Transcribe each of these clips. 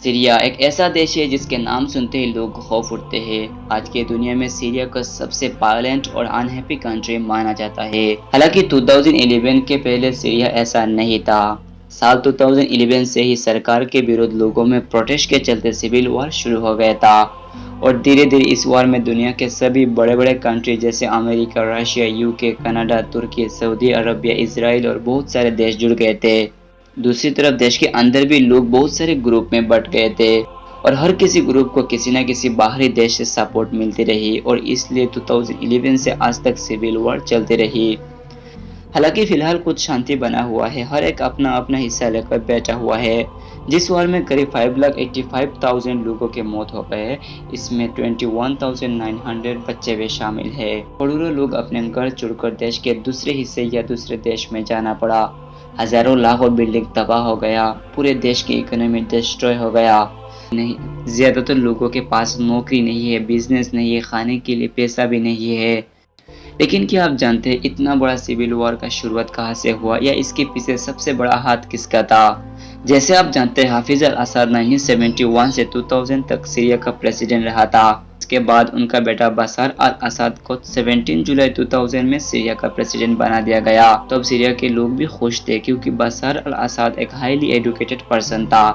Syria एक ऐसा देश है जिसके नाम सुनते ही लोग को खौफ उठते हैं। आज की दुनिया में सीरिया को सबसे वायलेंट और अनहैप्पी कंट्री माना जाता है। हालांकि 2011 के पहले सीरिया ऐसा नहीं था। साल 2011 से ही सरकार के विरुद्ध लोगों में प्रोटेस्ट के चलते सिविल वॉर शुरू हो गया था और धीरे धीरे इस वॉर में दुनिया के सभी बड़े बड़े कंट्री जैसे अमेरिका, रशिया, यूके, कनाडा, तुर्की, सऊदी अरबिया, इसराइल और बहुत सारे देश जुड़ गए थे। दूसरी तरफ देश के अंदर भी लोग बहुत सारे ग्रुप में बट गए थे और हर किसी ग्रुप को किसी न किसी बाहरी देश से सपोर्ट मिलती रही और इसलिए 2011 से आज तक सिविल वॉर चलती रही। हालांकि फिलहाल कुछ शांति बना हुआ है, हर एक अपना अपना हिस्सा लेकर बैठा हुआ है। जिस वॉर में करीब 5,85,000 लोगों के मौत हो गए, इसमें 21,900 बच्चे भी शामिल है। करोड़ों लोग अपने घर छोड़कर देश के दूसरे हिस्से या दूसरे देश में जाना पड़ा। हजारों लाखों बिल्डिंग तबाह हो गया, पूरे देश की इकोनॉमी डिस्ट्रॉय हो गया। नहीं, ज्यादातर लोगों के पास नौकरी नहीं है, बिजनेस नहीं है, खाने के लिए पैसा भी नहीं है। लेकिन क्या आप जानते हैं इतना बड़ा सिविल वॉर का शुरुआत कहाँ से हुआ या इसके पीछे सबसे बड़ा हाथ किसका था? जैसे आप जानते हैं हाफिज अल असद 1971 से 2000 तक सीरिया का प्रेसिडेंट रहा था। इसके बाद उनका बेटा बशर अल असद को 17 जुलाई 2000 में सीरिया का प्रेसिडेंट बना दिया गया। तो अब सीरिया के लोग भी खुश थे क्योंकि बशर अल असद एक हाईली एजुकेटेड पर्सन था।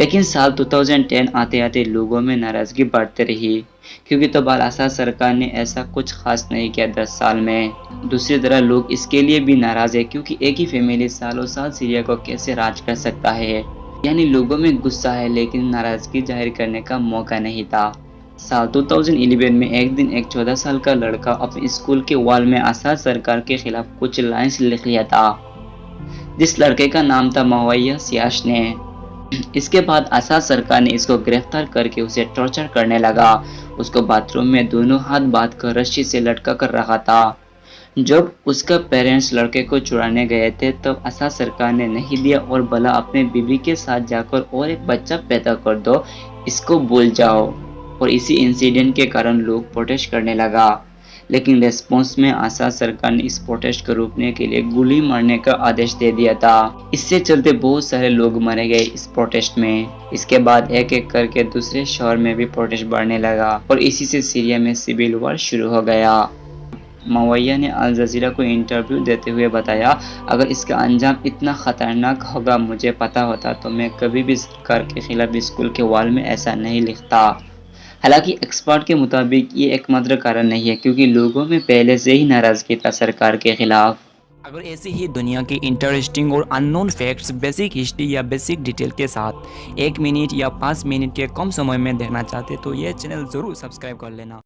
लेकिन साल 2010 आते आते लोगों में नाराजगी बढ़ती रही क्योंकि तो अल असद सरकार ने ऐसा कुछ खास नहीं किया 10 साल में। दूसरी तरह लोग इसके लिए भी नाराज है क्योंकि एक ही फैमिली सालों साल सीरिया को कैसे राज कर सकता है। यानी लोगों में गुस्सा है लेकिन नाराजगी जाहिर करने का मौका नहीं था। साल 2011 में एक दिन एक 14 साल का लड़का अपने स्कूल के वॉल में असद सरकार के खिलाफ कुछ लाइंस लिख लिया था। जिस लड़के का नाम था मवैया सियाश ने। इसके बाद असद सरकार ने इसको गिरफ्तार करके उसे टॉर्चर करने लगा। उसको बाथरूम में दोनों हाथ बांध कर रस्सी से लटका कर रखा था। जब उसका पेरेंट्स लड़के को छुड़ाने गए थे तब असद सरकार ने नहीं दिया और बोला अपने बीवी के साथ जाकर और एक बच्चा पैदा कर दो, इसको भूल जाओ। और इसी इंसिडेंट के कारण लोग प्रोटेस्ट करने लगा। लेकिन रेस्पॉन्स में असद सरकार ने इस प्रोटेस्ट को रोकने के लिए गोली मारने का आदेश दे दिया था। इससे चलते बहुत सारे लोग मारे गए इस प्रोटेस्ट में। इसके बाद एक एक करके दूसरे शहर में भी प्रोटेस्ट बढ़ने लगा और इसी से सीरिया में सिविल वॉर शुरू हो गया। मवैया ने अल जजीरा को इंटरव्यू देते हुए बताया, अगर इसका अंजाम इतना खतरनाक होगा मुझे पता होता तो मैं कभी भी सरकार के खिलाफ स्कूल के वॉल में ऐसा नहीं लिखता। हालांकि एक्सपर्ट के मुताबिक ये एकमात्र कारण नहीं है क्योंकि लोगों में पहले से ही नाराजगी था सरकार के खिलाफ। अगर ऐसी ही दुनिया की इंटरेस्टिंग और अननोन फैक्ट्स, बेसिक हिस्ट्री या बेसिक डिटेल के साथ 1 मिनट या 5 मिनट के कम समय में देखना चाहते तो ये चैनल ज़रूर सब्सक्राइब कर लेना।